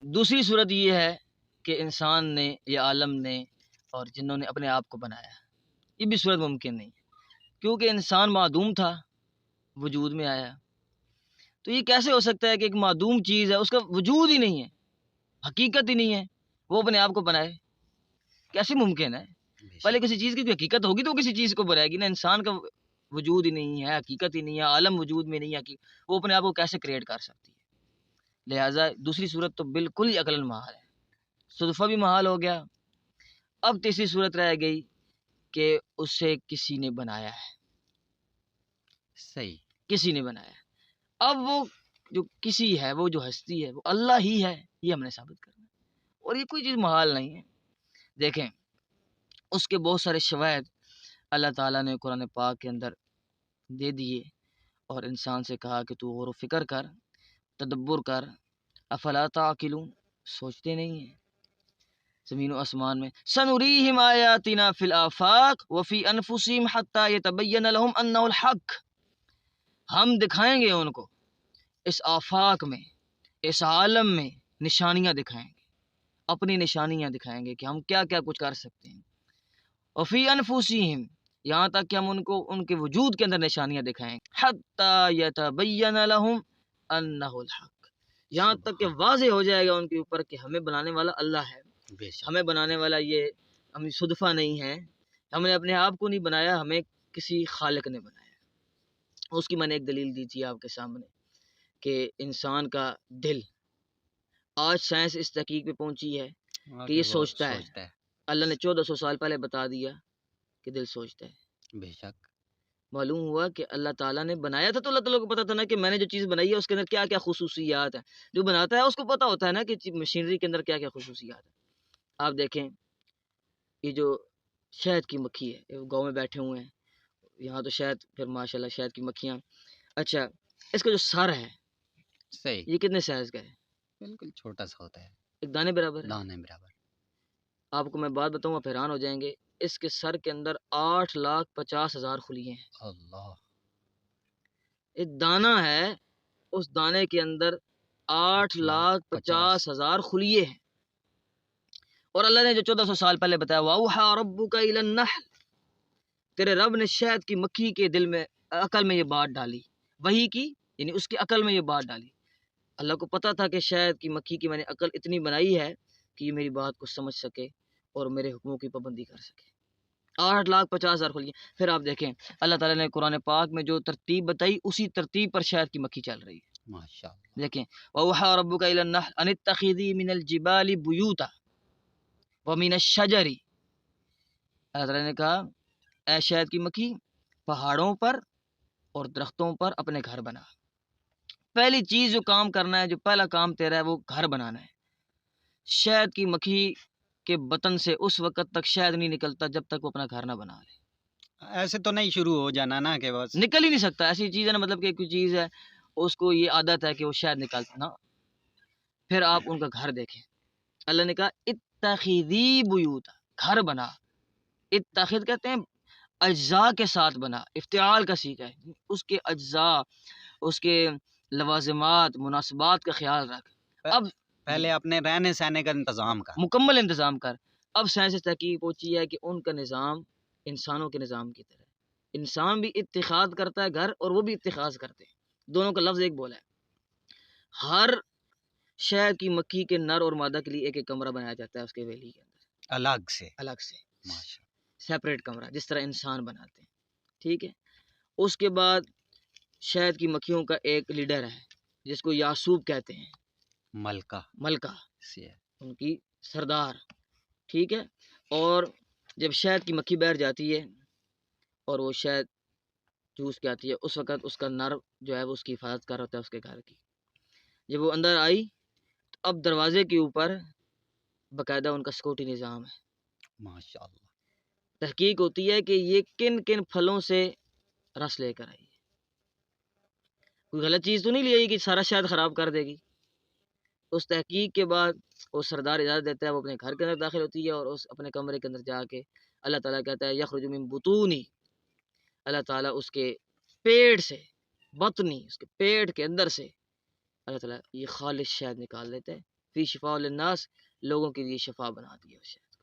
دوسری صورت یہ ہے کہ انسان نے یا عالم نے اور جنوں نے اپنے آپ کو بنایا، یہ بھی صورت ممکن نہیں، کیونکہ انسان معدوم تھا، وجود میں آیا۔ تو یہ کیسے ہو سکتا ہے کہ ایک معدوم چیز ہے، اس کا وجود ہی نہیں ہے، حقیقت ہی نہیں ہے، وہ اپنے آپ کو بنائے؟ کیسے ممکن ہے؟ پہلے کسی چیز کی کوئی حقیقت ہوگی تو وہ کسی چیز کو بنائے گی نا۔ انسان کا وجود ہی نہیں ہے، حقیقت ہی نہیں ہے، عالم وجود میں نہیں ہے، وہ اپنے آپ کو کیسے کریٹ کر سکتی ہے؟ لہٰذا دوسری صورت تو بالکل ہی عقلاً محال ہے، صدفہ بھی محال ہو گیا۔ اب تیسری صورت رہ گئی کہ اسے کسی نے بنایا ہے، صحیح، کسی نے بنایا ہے۔ اب وہ جو کسی ہے، وہ جو ہستی ہے، وہ اللہ ہی ہے، یہ ہم نے ثابت کرنا ہے، اور یہ کوئی چیز محال نہیں ہے۔ دیکھیں اس کے بہت سارے شواہد اللہ تعالیٰ نے قرآن پاک کے اندر دے دیے، اور انسان سے کہا کہ تو غور و فکر کر، تدبر کر، افلا تعقلون، سوچتے نہیں ہیں؟ زمین و آسمان میں سنریہم آیاتنا فی الآفاق وفی انفسہم حتی یتبین لہم انہ الحق، ہم دکھائیں گے ان کو اس آفاق میں، اس عالم میں نشانیاں دکھائیں گے، اپنی نشانیاں دکھائیں گے کہ ہم کیا کیا کچھ کر سکتے ہیں۔ وفی انفسہم، یہاں تک کہ ہم ان کو ان کے وجود کے اندر نشانیاں دکھائیں گے، حتی یتبین لہم انہ الحق، یہاں تک کہ واضح ہو جائے گا ان کے اوپر کہ ہمیں بنانے والا اللہ ہے، ہمیں بنانے والا یہ ہم صدفہ نہیں ہے، ہم نے اپنے آپ کو نہیں بنایا، ہمیں کسی خالق نے بنایا۔ اس کی میں نے ایک دلیل دی تھی آپ کے سامنے کہ انسان کا دل، آج سائنس اس تحقیق پہ پہنچی ہے کہ یہ سوچتا ہے۔ اللہ نے 1400 سال پہلے بتا دیا کہ دل سوچتا ہے۔ بے شک معلوم ہوا کہ اللہ تعالیٰ نے بنایا تھا تو اللہ تعالیٰ کو پتا تھا نا کہ میں نے جو چیز بنائی ہے اس کے اندر کیا کیا خصوصیات ہیں، جو بناتا ہے اس کو پتا ہوتا ہے نا کہ مشینری کے اندر کیا کیا خصوصیات ہیں۔ آپ دیکھیں یہ جو شہد کی مکھی ہے، گاؤں میں بیٹھے ہوئے ہیں یہاں تو شہد، پھر ماشاءاللہ شہد کی مکھیاں، اچھا اس کا جو سر ہے صحیح، یہ کتنے سائز کا ہے؟ بالکل چھوٹا سا ہوتا ہے، ایک دانے برابر ہے۔ دانے برابر۔ آپ کو میں بات بتاؤں آپ حیران ہو جائیں گے، اس کے سر کے اندر 8,50,000 خلیے ہیں۔ اللہ، ایک دانہ ہے، اس دانے کے اندر 8,50,000 خلیے ہیں، اور اللہ نے جو 1400 سال پہلے بتایا وَأَوْحَىٰ رَبُّكَ إِلَى النَّحْلِ، تیرے رب نے شہد کی مکھی کے دل میں، عقل میں یہ بات ڈالی، وہی کی یعنی اس کی عقل میں یہ بات ڈالی۔ اللہ کو پتا تھا کہ شہد کی مکھی کی میں نے عقل اتنی بنائی ہے کہ یہ میری بات کو سمجھ سکے اور میرے حکموں کی پابندی کر سکے۔ 8,50,000 خلیے۔ پھر آپ دیکھیں اللہ تعالیٰ نے قرآن پاک میں جو ترتیب بتائی اسی ترتیب پر شہد کی مکھی چل رہی ہے۔ ماشاء اللہ، دیکھیں وَأَوْحَىٰ رَبُّكَ إِلَى النَّحْلِ أَنِ اتَّخِذِي مِنَ الْجِبَالِ بُيُوتًا وَمِنَ الشَّجَرِ، اللہ تعالیٰ نے کہا اے شہد کی مکھی پہاڑوں پر اور درختوں پر اپنے گھر بنا۔ پہلی چیز جو کام کرنا ہے، جو پہلا کام تیرا ہے وہ گھر بنانا ہے۔ شہد کی مکھی کے بطن سے اس وقت تک شہد نہیں نکلتا جب تک وہ اپنا گھر نہ بنا لے۔ ایسے تو نہیں شروع ہو جانا نا کہ بس نکل ہی نہیں سکتا، ایسی چیز ہے نا، مطلب کہ کوئی چیز ہے اس کو یہ عادت ہے کہ وہ شہد نکالتا نا۔ پھر آپ ان کا گھر دیکھیں، اللہ نے کہا اتخذی بیوتا، گھر بنا۔ اتخذ کہتے ہیں اجزاء کے ساتھ بنا، افتعال کا سیکھا ہے، اس کے اجزاء، اس کے لوازمات، مناسبات کا خیال رکھ۔ اب پہلے اپنے رہنے سہنے کا انتظام کر، مکمل انتظام کر۔ اب سائنس تحقیق پہنچی ہے کہ ان کا نظام انسانوں کے نظام کی طرح ہے، انسان بھی اتخاذ کرتا ہے گھر اور وہ بھی اتخاذ کرتے ہیں، دونوں کا لفظ ایک بولا ہے۔ ہر شہد کی مکھی کے نر اور مادہ کے لیے ایک ایک کمرہ بنایا جاتا ہے اس کے ویلی کے اندر، الگ سے، الگ سے ماشاء سیپریٹ کمرہ، جس طرح انسان بناتے ہیں، ٹھیک ہے۔ اس کے بعد شہد کی مکھیوں کا ایک لیڈر ہے جس کو یاسوب کہتے ہیں، ملکہ ملکہ سے، ان کی سردار، ٹھیک ہے۔ اور جب شہد کی مکھی بیٹھ جاتی ہے اور وہ شہد چوس کے آتی ہے، اس وقت اس کا نر جو ہے وہ اس کی حفاظت کر رہا ہوتا ہے اس کے گھر کی۔ جب وہ اندر آئی تو اب دروازے کے اوپر باقاعدہ ان کا سیکورٹی نظام ہے، ماشاء اللہ، تحقیق ہوتی ہے کہ یہ کن کن پھلوں سے رس لے کر آئی ہے، کوئی غلط چیز تو نہیں لے آئی کہ سارا شہد خراب کر دے گی۔ اس تحقیق کے بعد وہ سردار اجازت دیتا ہے، وہ اپنے گھر کے اندر داخل ہوتی ہے اور اس اپنے کمرے کے اندر جا کے اللہ تعالیٰ کہتا ہے یخرج من بطونی، اللہ تعالیٰ اس کے پیٹ سے، بطنی اس کے پیٹ کے اندر سے اللہ تعالیٰ یہ خالص شہد نکال لیتا ہے فی شفاء للناس، لوگوں کے لیے شفا بنا دیا اس شہد کو۔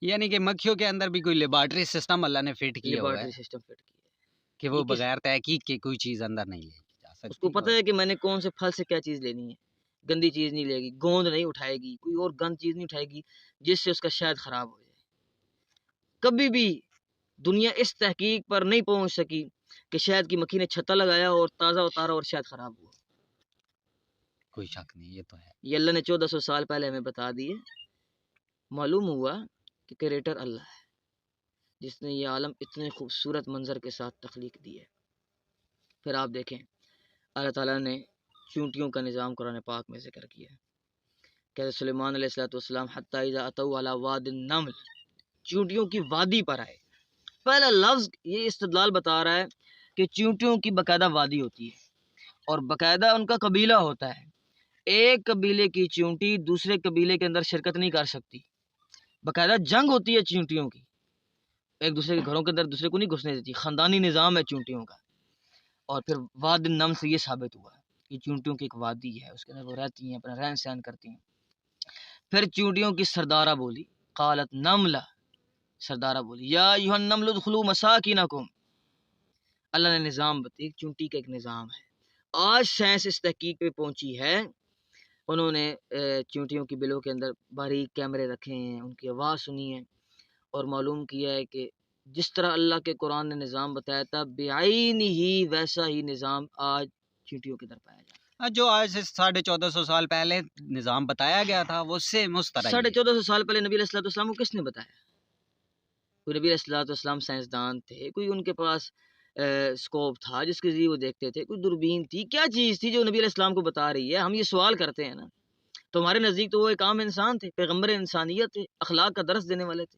یعنی کہ مکھیوں کے اندر بھی کوئی لیبارٹری سسٹم اللہ نے فٹ کیا ہوا ہے لیبارٹری سسٹم فٹ کیا ہے کہ وہ یہ کس- بغیر تحقیق کے کوئی چیز اندر نہیں لے جا اس کو سکتی، پتہ ہے کہ میں نے کون سے پھل سے کیا چیز لینی ہے، گندی چیز نہیں لے گی، گوند نہیں اٹھائے گی، کوئی اور گند چیز نہیں اٹھائے گی جس سے اس کا شہد خراب ہو جائے۔ کبھی بھی دنیا اس تحقیق پر نہیں پہنچ سکی کہ شہد کی مکھی نے چھتا لگایا اور تازہ اتارا اور شہد خراب ہوا۔ کوئی شک نہیں، یہ تو ہے۔ یہ اللہ نے 1400 سال پہلے ہمیں بتا دیے۔ معلوم ہوا کہ کریٹر اللہ ہے جس نے یہ عالم اتنے خوبصورت منظر کے ساتھ تخلیق دی ہے۔ پھر آپ دیکھیں اللہ تعالیٰ نے چونٹیوں کا نظام قرآن پاک میں ذکر کیا ہے کہ سلیمان علیہ السلام حتی اذا اتوا علی واد النمل، چونٹیوں کی وادی پر آئے۔ پہلا لفظ یہ استدلال بتا رہا ہے کہ چونٹیوں کی باقاعدہ وادی ہوتی ہے اور باقاعدہ ان کا قبیلہ ہوتا ہے۔ ایک قبیلے کی چونٹی دوسرے قبیلے کے اندر شرکت نہیں کر سکتی، باقاعدہ جنگ ہوتی ہے چونٹیوں کی، ایک دوسرے کے گھروں کے اندر دوسرے کو نہیں گھسنے دیتی، خاندانی نظام ہے چونٹیوں کا۔ اور پھر واد النمل سے یہ ثابت ہوا کہ چونٹیوں کی ایک وادی ہے، اس کے اندر وہ رہتی ہیں، اپنا رہن سہن کرتی ہیں۔ پھر چونٹیوں کی سردارہ بولی، قالت نملہ، سردارہ بولی یا ایھا النمل ادخلوا مساکنکم، اللہ نے نظام بتایا، چونٹی کا ایک نظام ہے۔ آج سائنس اس تحقیق پہ پہنچی ہے، انہوں نے چونٹیوں کی بلوں کے اندر باریک کیمرے رکھے ہیں، ان کی آواز سنی ہے اور معلوم کیا ہے کہ جس طرح اللہ کے قرآن نے نظام بتایا تھا بعین ہی ویسا ہی نظام آج چونٹیوں کے اندر پایا جاتا ہے۔ جو آج سے 1450 سال پہلے نظام بتایا گیا تھا وہ سے مسترد 1450 سال پہلے نبی علیہ السلام کو کس نے بتایا؟ کوئی نبی علیہ السلام سائنسدان تھے، کوئی ان کے پاس اسکوپ تھا جس کے ذریعے وہ دیکھتے تھے، کوئی دوربین تھی، کیا چیز تھی جو نبی علیہ السلام کو بتا رہی ہے؟ ہم یہ سوال کرتے ہیں نا، تو ہمارے نزدیک تو وہ ایک عام انسان تھے، پیغمبر انسانیت تھے، اخلاق کا درس دینے والے تھے۔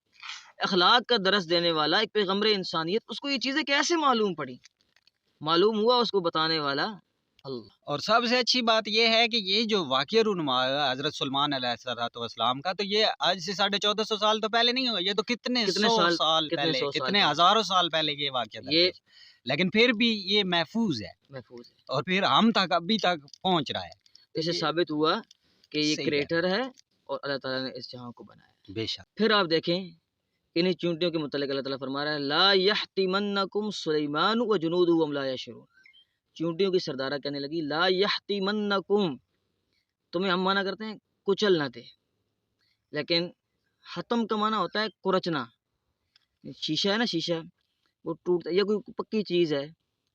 اخلاق کا درس دینے والا ایک پیغمبر انسانیت، اس کو یہ چیزیں کیسے معلوم پڑی؟ معلوم ہوا اس کو بتانے والا اللہ۔ اور سب سے اچھی بات یہ ہے کہ یہ جو واقعہ رونما ہے حضرت سلمان علیہ السلام کا، تو یہ آج سے 1450 سال تو پہلے نہیں ہوا، یہ تو کتنے کتنے سو سال سال کتنے پہلے، سو سال کتنے پہلے ہزاروں سال پہلے یہ واقعہ یہ درپیش ہے۔ لیکن پھر بھی یہ محفوظ ہے محفوظ ہے۔ اور پھر ہم تک ابھی تک پہنچ رہا ہے۔ اس سے یہ ثابت ہوا کہ یہ صحیح کریٹر ہے اور اللہ تعالیٰ نے اس جہاں کو بنایا ہے۔ بے شک پھر آپ دیکھیں انہیں چونٹیوں کے متعلق اللہ تعالیٰ فرما رہا ہے لا یحتمنکم سلیمان وجنودہ وهم لا یشعرون۔ چونٹیوں کی سردارہ کہنے لگی لا یحتمنکم، تمہیں ہم منع کرتے ہیں کچل نہ دے، لیکن حتم کا معنی ہوتا ہے کچرنا۔ شیشہ ہے نا، شیشہ وہ ٹوٹتا ہے، یا کوئی پکی چیز ہے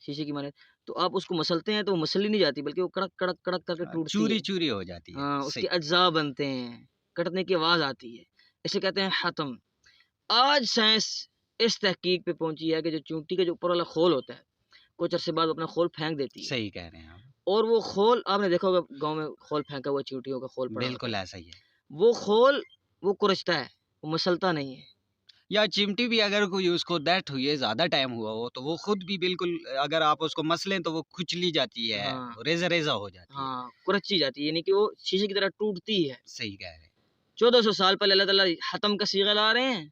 شیشے کی معنی، تو آپ اس کو مسلتے ہیں تو وہ مسلی نہیں جاتی بلکہ وہ کڑک کڑک کڑک کر کے ٹوٹتی چوری ہے۔ چوری ہو جاتی ہے۔ ہاں، اس صحیح۔ کے اجزاء بنتے ہیں، کٹنے کی آواز آتی ہے، اسے کہتے ہیں حتم۔ آج سائنس اس تحقیق پہ پہنچی ہے کہ جو چونٹی کا جو اوپر والا خول ہوتا ہے کچھ عرصے بعد اپنا خول پھینک دیتی ہے، صحیح کہہ رہے ہیں آپ، اور وہ خول آپ نے دیکھا ہوگا گاؤں میں خول پھینکا ہوا چونٹیوں کا خول پڑا ہوتا بالکل ایسا ہی ہے۔ ہے، وہ خول وہ کرچتا ہے، وہ مسلتا نہیں ہے۔ یا چمٹی بھی اگر کوئی اس کو ڈیتھ ہوئی ہے، زیادہ ٹائم ہوا ہو، تو وہ خود بھی بالکل اگر آپ اس کو مسلیں تو وہ کھچلی جاتی ہے، ہاں ریزہ ریزہ ہو جاتی ہے۔ ہاں، کرچی جاتی ہے، یعنی کہ وہ شیشے کی طرح ٹوٹتی ہے۔ صحیح کہہ رہے ہیں۔ 1400 سال پہلے اللہ تعالیٰ حتم کا صیغہ لا رہے ہیں،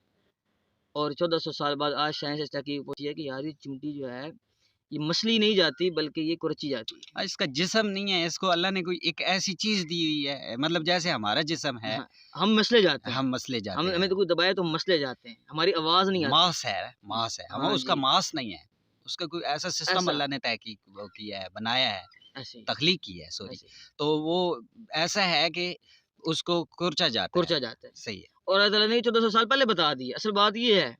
اور 1400 سال بعد آج سائنس اس تحقیق پہنچی ہے کہ یار یہ چونٹی جو ہے یہ مسلی نہیں جاتی بلکہ یہ کرچی جاتی ہے۔ اس کا جسم نہیں ہے، اس کو اللہ نے کوئی ایک ایسی چیز دی ہوئی ہے، مطلب جیسے ہمارا جسم ہے، ہاں، ہم مسلے جاتے ہیں، ہم مسلے جاتے ہمیں ہیں، تو کوئی دبائے تو ہم مسلے جاتے ہیں، ہماری آواز نہیں آتی۔ ماس ہے، ماس ہے، ہم ہاں اس کا جی، ماس نہیں ہے، اس کا کوئی ایسا سسٹم ایسا اللہ نے تحقیق وہ کیا ہے، بنایا ہے، ایسے ہی، تخلیق کی ہے، سوری، ایسے ہی تو وہ ایسا ہے کہ اس کو کرچا جاتا کرچا ہے۔ جاتا ہے، صحیح ہے، اور اللہ تعالیٰ نے 1400 سال پہلے بتا دی۔ اصل بات یہ ہے،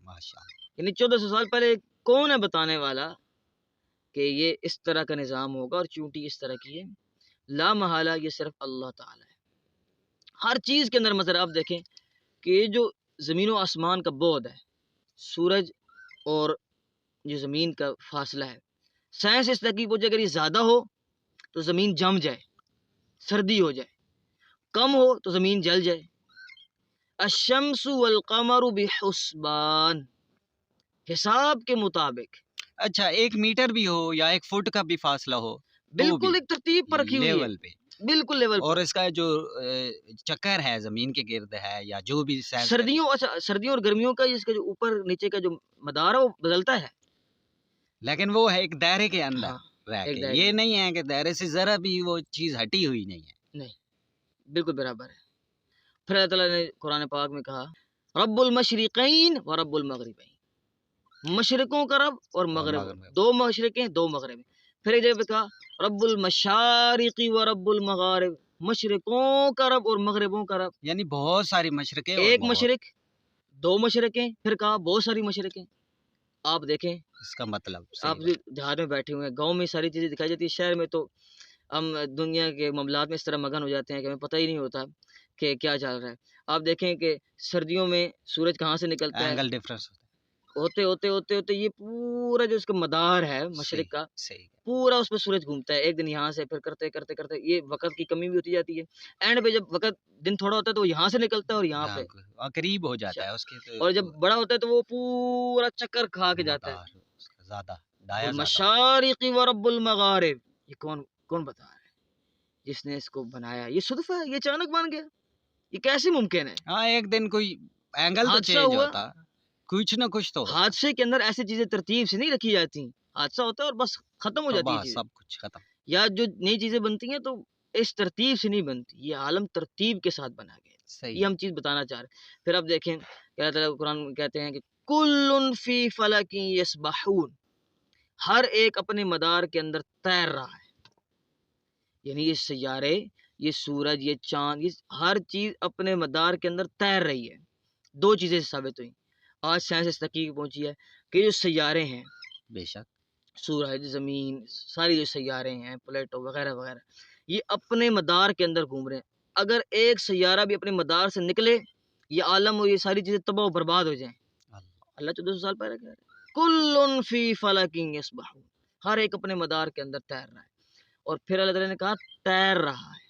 ماشاء اللہ۔ یعنی 1400 سال پہلے کون ہے بتانے والا کہ یہ اس طرح کا نظام ہوگا اور چونٹی اس طرح کی ہے؟ لا محالہ یہ صرف اللہ تعالیٰ ہے۔ ہر چیز کے اندر مظہر آپ دیکھیں کہ یہ جو زمین و آسمان کا بعد ہے، سورج اور جو زمین کا فاصلہ ہے، سائنس اس تحقیق پہنچے اگر یہ زیادہ ہو تو زمین جم جائے، سردی ہو جائے، کم ہو تو زمین جل جائے۔ الشمس والقمر بحسبان، حساب کے مطابق، اچھا 1 میٹر بھی ہو یا 1 فٹ کا بھی فاصلہ ہو، بالکل ایک ترتیب پر رکھی ہوئی ہے، لیول پہ، بالکل لیول پر۔ اور اس کا جو چکر ہے زمین کے گرد ہے یا جو بھی سردیوں، اچھا سردیوں اور گرمیوں کا اس کا جو اوپر نیچے کا جو مدار ہے وہ بدلتا ہے، لیکن وہ ہے ایک دائرے کے اندر ہاں رہ ایک کے، دائرے یہ میں، نہیں ہے کہ دائرے سے ذرا بھی وہ چیز ہٹی ہوئی نہیں ہے۔ نہیں بالکل برابر ہے. پھر اللہ تعالیٰ نے قرآن پاک میں کہا رب المشرقین و رب المغربین، مشرقوں کا رب اور مغرب، دو مشرقیں دو مغرب. پھر ایک جگہ پہ کہا رب المشارق و رب المغارب، مشرقوں کا رب اور مغربوں کا رب. یعنی بہت ساری مشرقیں اور ایک بہت مشرق، دو مشرقیں، پھر کہا بہت ساری مشرقیں. آپ دیکھیں، اس کا مطلب آپ صحیح بات. دیہات میں بیٹھے ہوئے ہیں، گاؤں میں ساری چیزیں دکھائی جاتی ہے، شہر میں تو ہم دنیا کے معاملات میں اس طرح مگن ہو جاتے ہیں کہ ہمیں پتہ ہی نہیں ہوتا کہ کیا چل رہا ہے. آپ دیکھیں کہ سردیوں میں سورج کہاں سے نکلتا ہے، اینگل ڈفرینس ہوتے ہوتے ہوتے ہوتے یہ پورا جو اس کا مدار ہے مشرق کا، صحیح. پورا اس پہ سورج گھومتا ہے. ایک دن یہاں سے، پھر کرتے کرتے کرتے یہ وقت کی کمی بھی ہوتی جاتی ہے. اینڈ پہ جب وقت دن تھوڑا ہوتا ہے تو وہ یہاں سے نکلتا ہے اور یہاں پہ، قریب ہو جاتا ہے اس کے اور جب بڑا ہوتا ہے تو وہ پورا چکر کھا کے جاتا ہے. زیادہ دایا زیادہ. مشارق و رب المغارب، یہ کون بتا رہا ہے؟ جس نے اس کو بنایا، یہ صدفہ ہے، یہ اچانک بن گیا، یہ کیسے ممکن ہے؟ ہاں ایک دن کوئی اینگل تو حادثہ چینج ہوا، ہوتا، کچھ نہ کچھ تو حادثے کے اندر ایسی چیزیں ترتیب سے نہیں رکھی جاتی. حادثہ ہوتا ہے اور بس ختم ہو جاتی ہے چیزیں. سب کچھ ختم. یا جو نئی چیزیں بنتی ہیں تو اس ترتیب سے نہیں بنتی، یہ عالم ترتیب کے ساتھ بنا گیا. یہ ہم چیز بتانا چاہ رہے ہیں. پھر اب دیکھیں کہ اللہ تعالیٰ قرآن میں کہتے ہیں کہ کل فی فلک یسبحون، ہر ایک اپنے مدار کے اندر تیر رہا ہے. یعنی یہ سیارے، یہ سورج، یہ چاند، یہ ہر چیز اپنے مدار کے اندر تیر رہی ہے. دو چیزیں ثابت ہوئی. آج سائنس اس تحقیق پہنچی ہے کہ جو سیارے ہیں، بے شک سورج، زمین، ساری جو سیارے ہیں، پلیٹو وغیرہ وغیرہ، یہ اپنے مدار کے اندر گھوم رہے ہیں. اگر ایک سیارہ بھی اپنے مدار سے نکلے، یہ عالم اور یہ ساری چیزیں تباہ و برباد ہو جائیں. اللہ 1400 سال پہلے کہہ رہے ہیں کل فی فلک یسبحون، ہر ایک اپنے مدار کے اندر تیر رہا ہے. اور پھر اللہ تعالیٰ نے کہا تیر رہا ہے،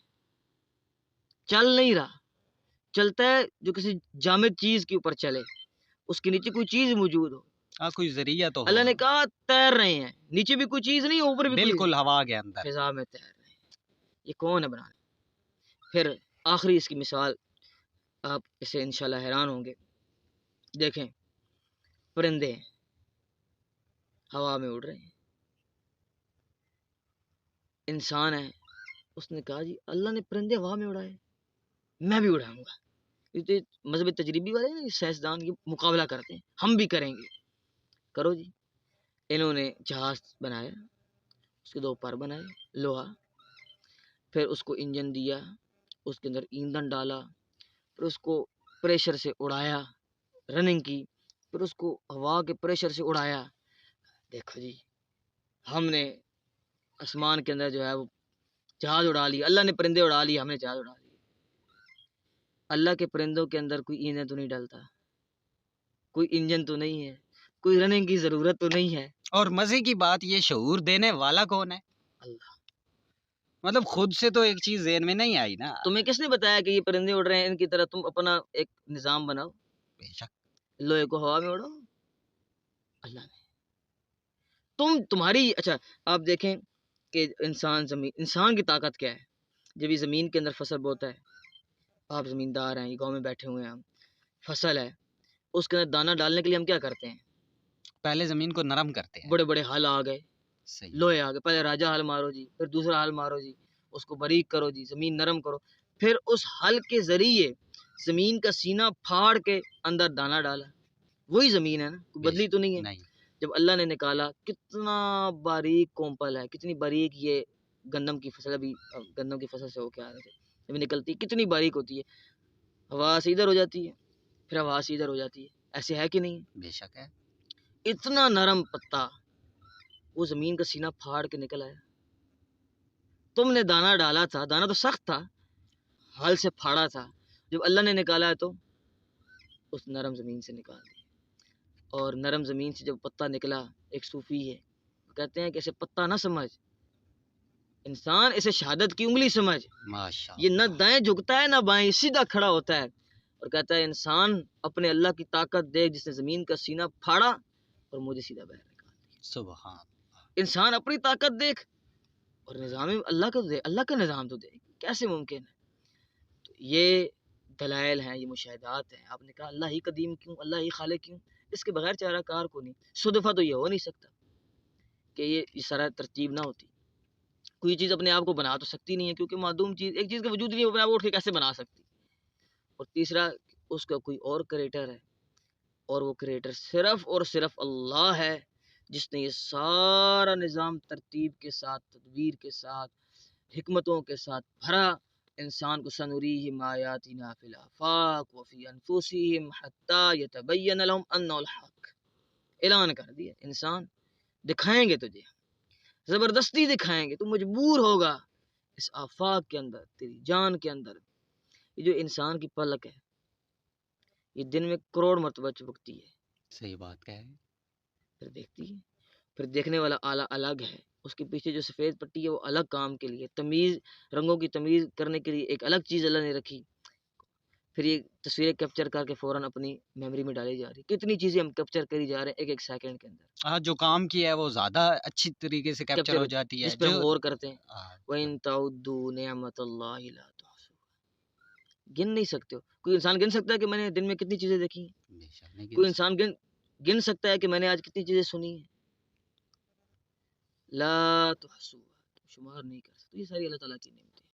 چل نہیں رہا. چلتا ہے جو کسی جامد چیز کے اوپر چلے، اس کے نیچے کوئی چیز موجود ہو. کوئی ذریعہ تو اللہ نے کہا تیر رہے ہیں، نیچے بھی کوئی چیز نہیں، اوپر بھی بالکل ہوا کے اندر، فضا میں تیر رہے ہیں. یہ کون ہے بنانے؟ پھر آخری اس کی مثال، آپ اسے انشاءاللہ حیران ہوں گے. دیکھیں، پرندے ہیں، ہوا میں اڑ رہے ہیں. انسان ہے، اس نے کہا جی اللہ نے پرندے ہوا میں اڑائے، میں بھی اڑاؤں گا. یہ مذہب تجریبی والے نا، سائنسدان یہ مقابلہ کرتے ہیں، ہم بھی کریں گے. کرو جی. انہوں نے جہاز بنایا، اس کے دو پر بنائے لوہا، پھر اس کو انجن دیا، اس کے اندر ایندھن ڈالا، پھر اس کو پریشر سے اڑایا، رننگ کی، پھر اس کو ہوا کے پریشر سے اڑایا. دیکھو جی، ہم نے آسمان کے اندر جو ہے وہ جہاز اڑا لیا. اللہ نے پرندے اڑا لیے، ہم نے جہاز اڑا لیے. اللہ کے پرندوں کے اندر کوئی ایندھن تو نہیں ڈالتا، کوئی انجن تو نہیں ہے، کوئی رننگ کی ضرورت تو نہیں ہے. اور مزے کی بات، یہ شعور دینے والا کون ہے؟ اللہ. مطلب خود سے تو ایک چیز ذہن میں نہیں آئی نا. تمہیں کس نے بتایا کہ یہ پرندے اڑ رہے ہیں، ان کی طرح تم اپنا ایک نظام بناؤ، بے شک لوہے کو ہوا میں اڑاؤ؟ اللہ نے تمہاری اچھا آپ دیکھیں کہ انسان کی طاقت کیا ہے. جب یہ زمین کے اندر فصل بوتا ہے، آپ زمیندار ہیں، یہ گاؤں میں بیٹھے ہوئے ہیں، ہم فصل ہے، اس کے اندر دانہ ڈالنے کے لیے ہم کیا کرتے ہیں؟ پہلے زمین کو نرم کرتے ہیں. بڑے بڑے ہل آ گئے، لوہے آ گئے. پہلے راجا ہل مارو جی، پھر دوسرا ہل مارو جی، اس کو باریک کرو جی، زمین نرم کرو، پھر اس ہل کے ذریعے زمین کا سینہ پھاڑ کے اندر دانہ ڈالا. وہی زمین ہے نا، بدلی تو نہیں ہے. جب اللہ نے نکالا، کتنا باریک کومپل ہے، کتنی باریک یہ گندم کی فصل، ابھی گندم کی فصل سے ہو کے آ رہے تھے، جب نکلتی کتنی باریک ہوتی ہے. ہوا سے ادھر ہو جاتی ہے، پھر ہوا سے ادھر ہو جاتی ہے. ایسے ہے کہ نہیں؟ بے شک ہے. اتنا نرم پتا وہ زمین کا سینہ پھاڑ کے نکل آیا. تم نے دانہ ڈالا تھا، دانہ تو سخت تھا، ہل سے پھاڑا تھا، جب اللہ نے نکالا ہے تو اس نرم زمین سے نکال دیا. اور نرم زمین سے جب پتا نکلا، ایک صوفی ہے کہتے ہیں کہ اسے پتا نہ سمجھ انسان، اسے شہادت کی انگلی سمجھ. یہ نہ دائیں جھکتا ہے نہ بائیں، سیدھا کھڑا ہوتا ہے. اور کہتا ہے انسان اپنے اللہ کی طاقت دیکھ، جس نے زمین کا سینہ پھاڑا اور مجھے سیدھا باہر نکال دیا. سبحان. انسان اپنی طاقت دیکھ اور نظام اللہ کا دیکھ، اللہ کا نظام تو دیکھ، کیسے ممکن ہے؟ تو یہ دلائل ہیں، یہ مشاہدات ہیں. آپ نے کہا اللہ ہی قدیم کیوں، اللہ ہی خالق کیوں؟ اس کے بغیر چارہ کار کو نہیں. صدفہ تو یہ ہو نہیں سکتا کہ یہ سارا ترتیب نہ ہوتی. کوئی چیز اپنے آپ کو بنا تو سکتی نہیں ہے، کیونکہ معدوم چیز، ایک چیز کا وجود نہیں ہے، وہ اپنے آپ کو اٹھ کے کیسے بنا سکتی؟ اور تیسرا، اس کا کوئی اور کریٹر ہے، اور وہ کریٹر صرف اور صرف اللہ ہے، جس نے یہ سارا نظام ترتیب کے ساتھ، تدبیر کے ساتھ، حکمتوں کے ساتھ بھرا انسان کو سنوریہم آیاتنا فی الآفاق وفی انفسہم حتی یتبین لہم انہ الحق، اعلان کر دیا انسان دکھائیں گے تجھے، زبردستی دکھائیں گے، تو مجبور ہوگا اس آفاق کے اندر، تیری جان کے اندر، یہ جو انسان کی پلک ہے یہ دن میں کروڑ مرتبہ چپکتی ہے، صحیح بات کہہ رہے ہیں۔ پھر دیکھتی ہے، پھر دیکھنے والا آلہ الگ ہے، اس کے پیچھے جو سفید پٹی ہے وہ الگ کام کے لیے، تمیز، رنگوں کی تمیز کرنے کے لیے ایک الگ چیز اللہ نے رکھی، پھر یہ تصویریں کیپچر کر کے فوراً اپنی میموری میں ڈالی جا رہی، کتنی چیزیں ہم کیپچر کری جا رہے ہیں ایک ایک سیکنڈ کے اندر، ہاں، جو کام کیا ہے وہ زیادہ اچھی طریقے سے کیپچر کیپچر ہو ہوتی جاتی ہے، جس پہ ہم جو غور کرتے ہیں۔ ہاں، وَإِن تَعُدُّوا نِعْمَةَ اللَّهِ لَا تُحْصُوهَا، گن نہیں سکتے ہو، کوئی انسان گن سکتا ہے کہ میں نے دن میں کتنی چیزیں دیکھی ہیں؟ بے شک نہیں کوئی گن انسان گن سکتا ہے کہ میں نے آج کتنی چیزیں سنی ہیں؟ لا تحصوها، شمار نہیں کر سکتے، یہ ساری اللہ تعالیٰ کی نعمتیں ہیں۔